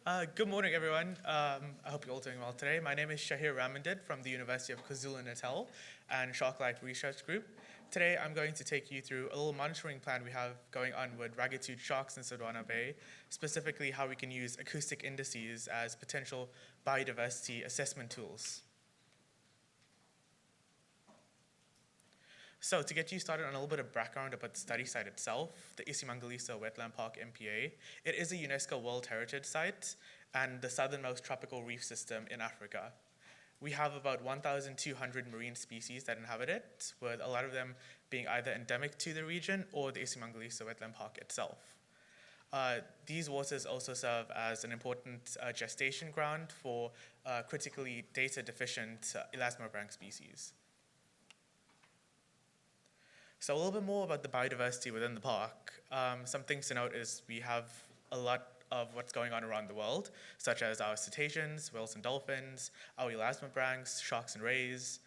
Good morning, everyone. I hope you're all doing well today. My name is Shahir Ramndit from the University of KwaZulu Natal and Shark Life Research Group. Today, I'm going to take you through a little monitoring plan we have going on with ragged-toothed sharks in Sodwana Bay, specifically how we can use acoustic indices as potential biodiversity assessment tools. So to get you started on a little bit of background about the study site itself, the Isimangaliso Wetland Park MPA, it is a UNESCO World Heritage Site and the southernmost tropical reef system in Africa. We have about 1,200 marine species that inhabit it, with a lot of them being either endemic to the region or the Isimangaliso Wetland Park itself. These waters also serve as an important gestation ground for critically data-deficient elasmobrang species. So a little bit more about the biodiversity within the park. Some things to note is we have a lot of what's going on around the world, such as our cetaceans, whales and dolphins, our elasmobranchs, sharks and rays.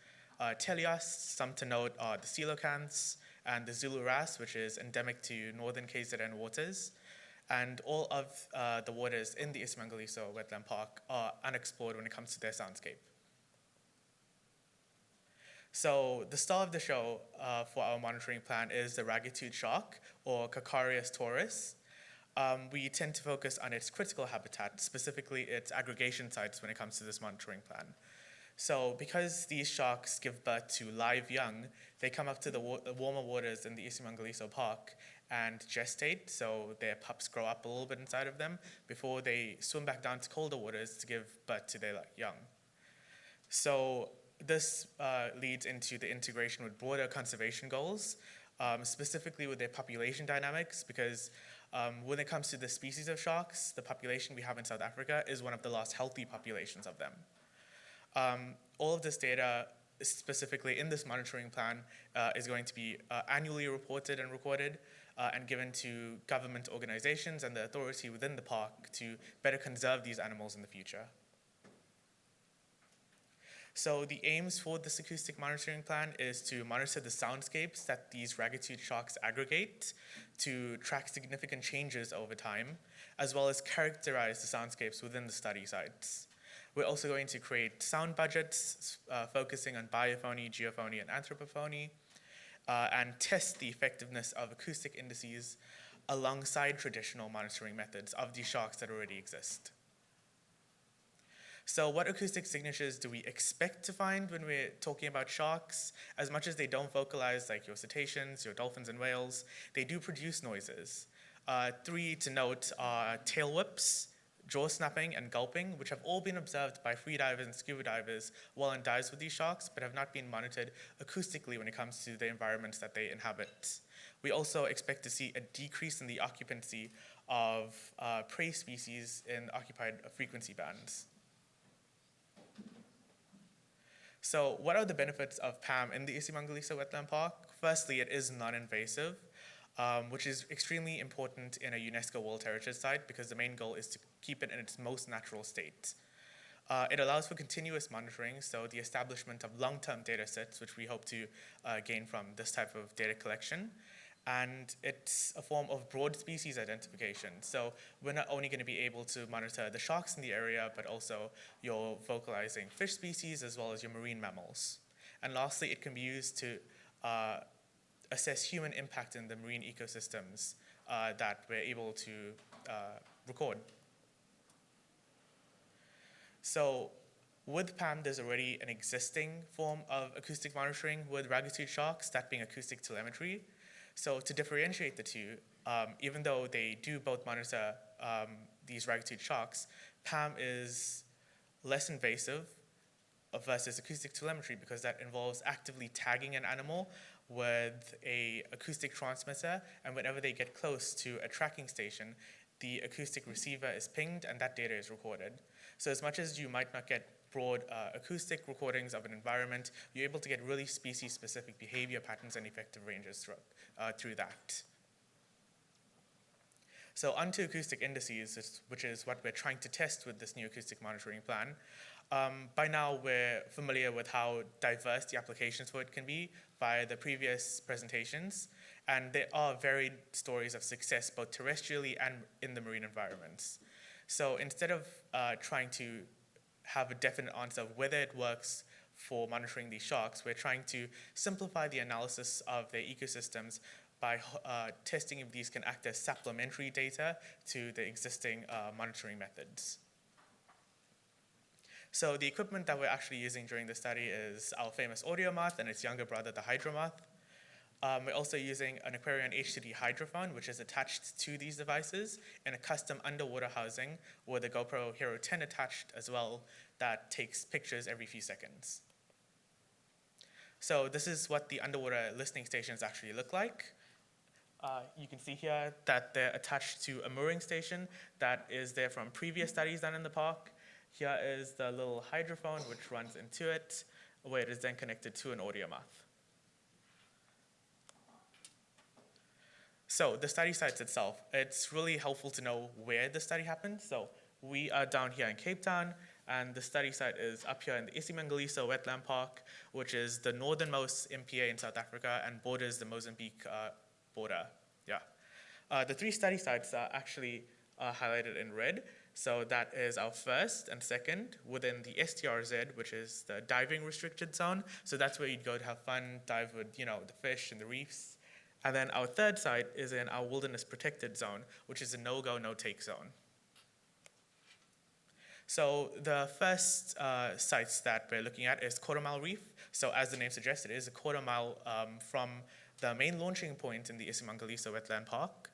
Telias, some to note are the coelacanths and the Zulu wrasse, which is endemic to northern KZN waters. And all of the waters in the Isimangaliso Wetland Park are unexplored when it comes to their soundscape. So the star of the show for our monitoring plan is the ragged-toothed shark, or Cacarius taurus. We tend to focus on its critical habitat, specifically its aggregation sites when it comes to this monitoring plan. So because these sharks give birth to live young, they come up to the warmer waters in the Isimangaliso Park and gestate, so their pups grow up a little bit inside of them before they swim back down to colder waters to give birth to their young. So this leads into the integration with broader conservation goals, specifically with their population dynamics, because when it comes to the species of sharks, the population we have in South Africa is one of the last healthy populations of them. All of this data, specifically in this monitoring plan, is going to be annually reported and recorded and given to government organizations and the authority within the park to better conserve these animals in the future. So the aims for this acoustic monitoring plan is to monitor the soundscapes that these ragged-toothed sharks aggregate, to track significant changes over time, as well as characterize the soundscapes within the study sites. We're also going to create sound budgets focusing on biophony, geophony, and anthropophony, and test the effectiveness of acoustic indices alongside traditional monitoring methods of these sharks that already exist. So what acoustic signatures do we expect to find when we're talking about sharks? As much as they don't vocalize like your cetaceans, your dolphins and whales, they do produce noises. Three to note are tail whips, jaw snapping, and gulping, which have all been observed by freedivers and scuba divers while in dives with these sharks, but have not been monitored acoustically when it comes to the environments that they inhabit. We also expect to see a decrease in the occupancy of prey species in occupied frequency bands. So what are the benefits of PAM in the Isimangaliso Wetland Park? Firstly, it is non-invasive, which is extremely important in a UNESCO World Heritage Site because the main goal is to keep it in its most natural state. It allows for continuous monitoring, so the establishment of long-term data sets, which we hope to gain from this type of data collection. And it's a form of broad species identification. So we're not only going to be able to monitor the sharks in the area, but also your vocalizing fish species as well as your marine mammals. And lastly, it can be used to assess human impact in the marine ecosystems that we're able to record. So with PAM, there's already an existing form of acoustic monitoring with ragged-toothed sharks, that being acoustic telemetry. So to differentiate the two, even though they do both monitor these ragged-toothed sharks, PAM is less invasive versus acoustic telemetry because that involves actively tagging an animal with an acoustic transmitter, and whenever they get close to a tracking station, the acoustic receiver is pinged and that data is recorded. So as much as you might not get broad acoustic recordings of an environment, you're able to get really species-specific behavior patterns and effective ranges through that. So onto acoustic indices, which is what we're trying to test with this new acoustic monitoring plan. By now, we're familiar with how diverse the applications for it can be via the previous presentations, and there are varied stories of success both terrestrially and in the marine environments. So instead of trying to have a definite answer of whether it works for monitoring these sharks, we're trying to simplify the analysis of their ecosystems by testing if these can act as supplementary data to the existing monitoring methods. So the equipment that we're actually using during the study is our famous audiomath and its younger brother, the hydromath. We're also using an Aquarian H2D hydrophone, which is attached to these devices in a custom underwater housing with a GoPro Hero 10 attached as well that takes pictures every few seconds. So this is what the underwater listening stations actually look like. You can see here that they're attached to a mooring station that is there from previous studies done in the park. Here is the little hydrophone which runs into it, where it is then connected to an audiomath. So the study sites itself, it's really helpful to know where the study happened. So we are down here in Cape Town, and the study site is up here in the Isimangaliso Wetland Park, which is the northernmost MPA in South Africa and borders the Mozambique border. The three study sites are actually highlighted in red. So that is our first and second within the STRZ, which is the diving restricted zone. So that's where you'd go to have fun, dive with, the fish and the reefs. And then our third site is in our wilderness protected zone, which is a no-go, no-take zone. So the first sites that we're looking at is quarter-mile reef. So as the name suggests, it is a quarter mile from the main launching point in the Isimangaliso Wetland Park.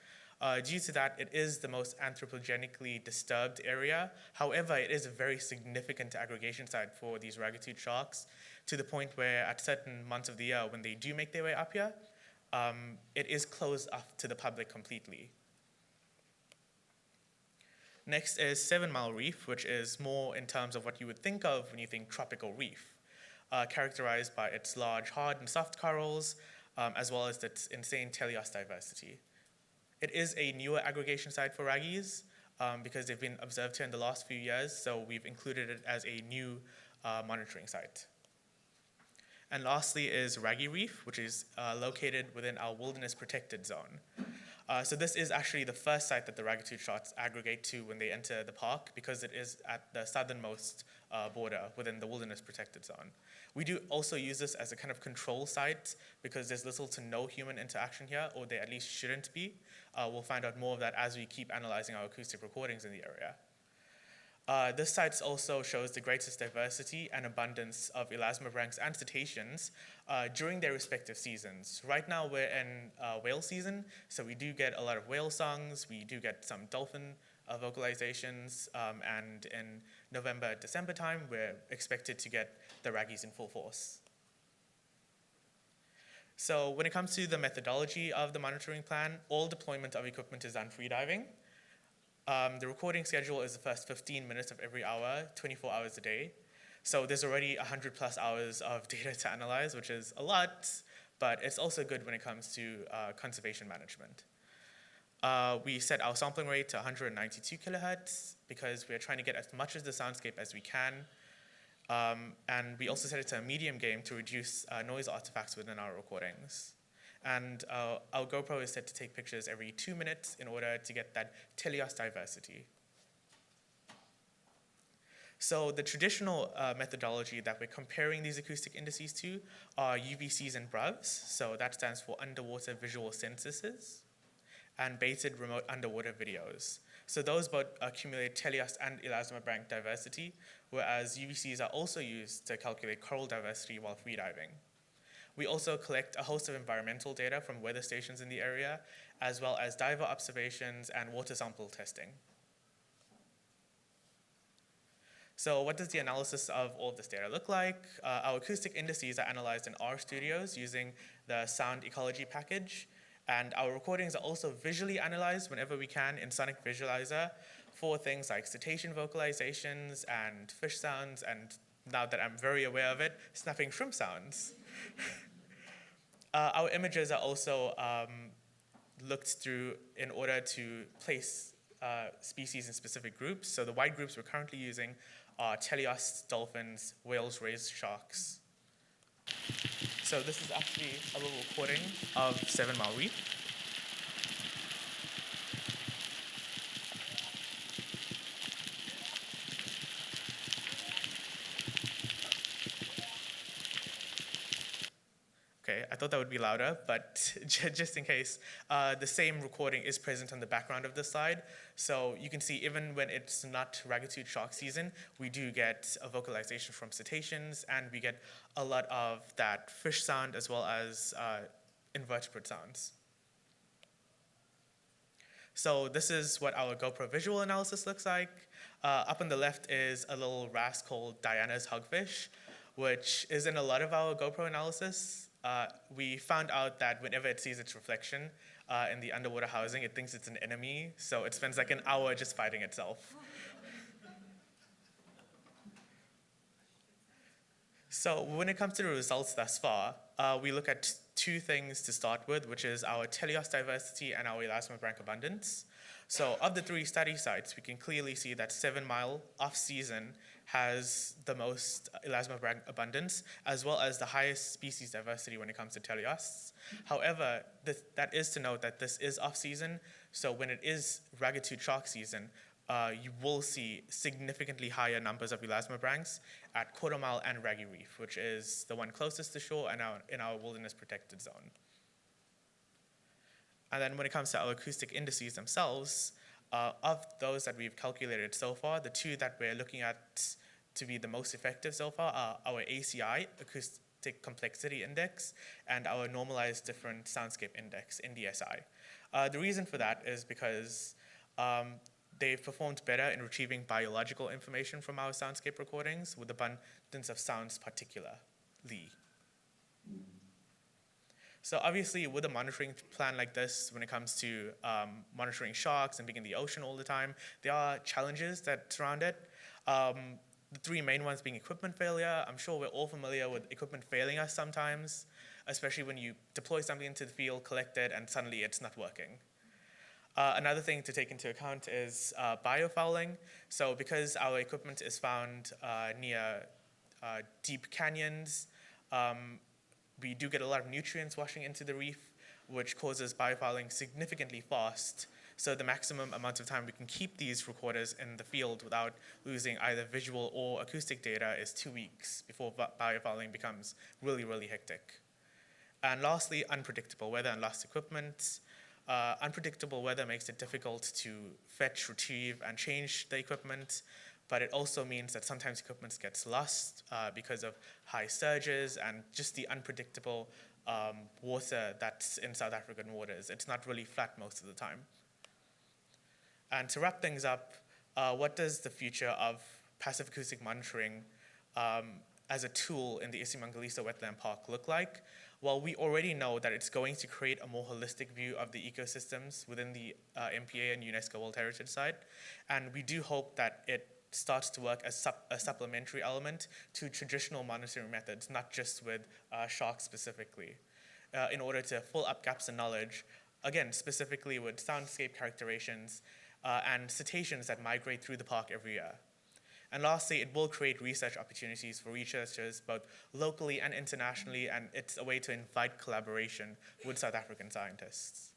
Due to that, it is the most anthropogenically disturbed area. However, it is a very significant aggregation site for these ragged-toothed sharks, to the point where at certain months of the year, when they do make their way up here, it is closed off to the public completely. Next is 7 Mile Reef, which is more in terms of what you would think of when you think tropical reef, characterized by its large hard and soft corals, as well as its insane teleos diversity. It is a newer aggregation site for raggies because they've been observed here in the last few years, so we've included it as a new monitoring site. And lastly is Raggy Reef, which is located within our wilderness protected zone. So this is actually the first site that the ragged-toothed sharks aggregate to when they enter the park, because it is at the southernmost border within the wilderness protected zone. We do also use this as a kind of control site because there's little to no human interaction here, or there at least shouldn't be. We'll find out more of that as we keep analyzing our acoustic recordings in the area. This site also shows the greatest diversity and abundance of elasmobranchs and cetaceans during their respective seasons. Right now we're in whale season, so we do get a lot of whale songs, we do get some dolphin vocalizations, and in November, December time, we're expected to get the raggies in full force. So when it comes to the methodology of the monitoring plan, all deployment of equipment is done freediving. The recording schedule is the first 15 minutes of every hour, 24 hours a day. So there's already 100 plus hours of data to analyze, which is a lot, but it's also good when it comes to conservation management. We set our sampling rate to 192 kilohertz because we're trying to get as much of the soundscape as we can. And we also set it to a medium gain to reduce noise artifacts within our recordings. And our GoPro is set to take pictures every 2 minutes in order to get that teleos diversity. So the traditional methodology that we're comparing these acoustic indices to are UVCs and BRUVs. So that stands for underwater visual censuses, and baited remote underwater videos. So those both accumulate teleos and elasmobranch diversity, whereas UVCs are also used to calculate coral diversity while freediving. We also collect a host of environmental data from weather stations in the area, as well as diver observations and water sample testing. So what does the analysis of all of this data look like? Our acoustic indices are analyzed in R Studios using the sound ecology package, and our recordings are also visually analyzed whenever we can in Sonic Visualizer for things like cetacean vocalizations and fish sounds, and now that I'm very aware of it, snapping shrimp sounds. Our images are also looked through in order to place species in specific groups. So the white groups we're currently using are teleos, dolphins, whales, rays, sharks. So this is actually a little recording of 7 Mile Reef. thought that would be louder, but just in case, the same recording is present on the background of the slide. So you can see even when it's not ragged-tooth shark season, we do get a vocalization from cetaceans, and we get a lot of that fish sound as well as invertebrate sounds. So this is what our GoPro visual analysis looks like. Up on the left is a little wrasse called Diana's hugfish, which is in a lot of our GoPro analysis. We found out that whenever it sees its reflection in the underwater housing, it thinks it's an enemy, so it spends like an hour just fighting itself. So when it comes to the results thus far, we look at two things to start with, which is our teleos diversity and our elasmobranch abundance. So of the 3 study sites, we can clearly see that 7 Mile off-season has the most elasmobranch abundance, as well as the highest species diversity when it comes to teleosts. However, that is to note that this is off-season, so when it is ragged-tooth shark season, you will see significantly higher numbers of elasmobranchs at 1/4 Mile and Raggy Reef, which is the one closest to shore and in our wilderness protected zone. And then when it comes to our acoustic indices themselves, of those that we've calculated so far, the 2 that we're looking at to be the most effective so far are our ACI, Acoustic Complexity Index, and our Normalized Different Soundscape Index, NDSI. The reason for that is because they've performed better in retrieving biological information from our soundscape recordings with abundance of sounds particularly. So obviously, with a monitoring plan like this, when it comes to monitoring sharks and being in the ocean all the time, there are challenges that surround it. The 3 main ones being equipment failure. I'm sure we're all familiar with equipment failing us sometimes, especially when you deploy something into the field, collect it, and suddenly it's not working. Another thing to take into account is biofouling. So because our equipment is found near deep canyons, we do get a lot of nutrients washing into the reef, which causes biofouling significantly fast. So the maximum amount of time we can keep these recorders in the field without losing either visual or acoustic data is 2 weeks before biofouling becomes really, really hectic. And lastly, unpredictable weather and lost equipment. Unpredictable weather makes it difficult to fetch, retrieve, and change the equipment, but it also means that sometimes equipment gets lost because of high surges and just the unpredictable water that's in South African waters. It's not really flat most of the time. And to wrap things up, what does the future of passive acoustic monitoring as a tool in the Isimangaliso Wetland Park look like? Well, we already know that it's going to create a more holistic view of the ecosystems within the MPA and UNESCO World Heritage Site, and we do hope that it starts to work as a supplementary element to traditional monitoring methods, not just with sharks specifically, in order to fill up gaps in knowledge, again, specifically with soundscape characterizations and cetaceans that migrate through the park every year. And lastly, it will create research opportunities for researchers both locally and internationally, and it's a way to invite collaboration with South African scientists.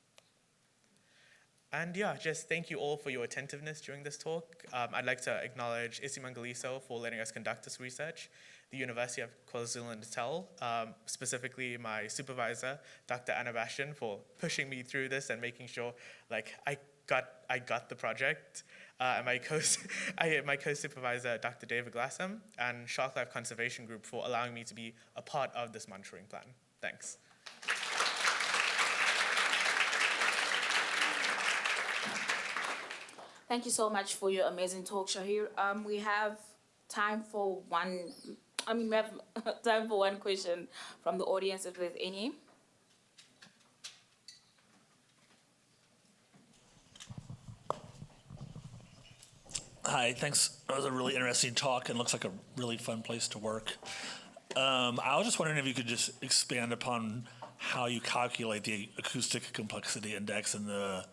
And yeah, just thank you all for your attentiveness during this talk. I'd like to acknowledge Isimangaliso for letting us conduct this research, the University of KwaZulu-Natal, specifically my supervisor, Dr. Bastian, for pushing me through this and making sure I got the project. And my co-supervisor, Dr. David Glassom, and Shark Life Conservation Group for allowing me to be a part of this monitoring plan. Thanks. Thank you so much for your amazing talk, Shahir. We have time for one question from the audience, if there's any. Hi, thanks. That was a really interesting talk and looks like a really fun place to work. I was just wondering if you could just expand upon how you calculate the acoustic complexity index and the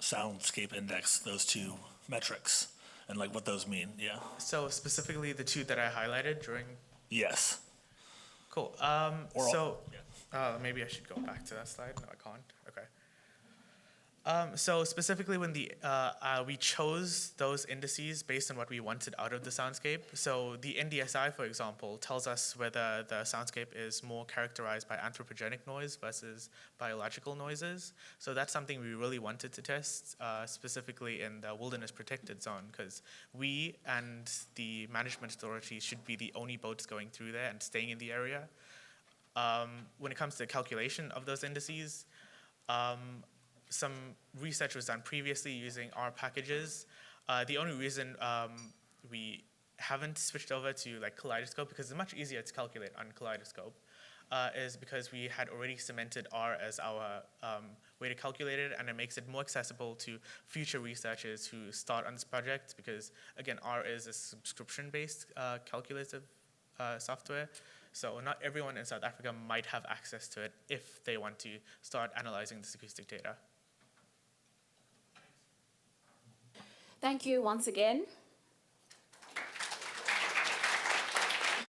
soundscape index, those 2 metrics, and what those mean, yeah. So specifically the 2 that I highlighted during? Yes. Cool. Maybe I should go back to that slide. No, I can't. Okay. So specifically when we chose those indices based on what we wanted out of the soundscape. So the NDSI, for example, tells us whether the soundscape is more characterized by anthropogenic noise versus biological noises. So that's something we really wanted to test, specifically in the wilderness protected zone, because we and the management authorities should be the only boats going through there and staying in the area. When it comes to the calculation of those indices, some research was done previously using R packages. The only reason we haven't switched over to like Kaleidoscope, because it's much easier to calculate on Kaleidoscope, is because we had already cemented R as our way to calculate it, and it makes it more accessible to future researchers who start on this project, because again, R is a subscription-based calculative software. So not everyone in South Africa might have access to it if they want to start analyzing this acoustic data. Thank you once again.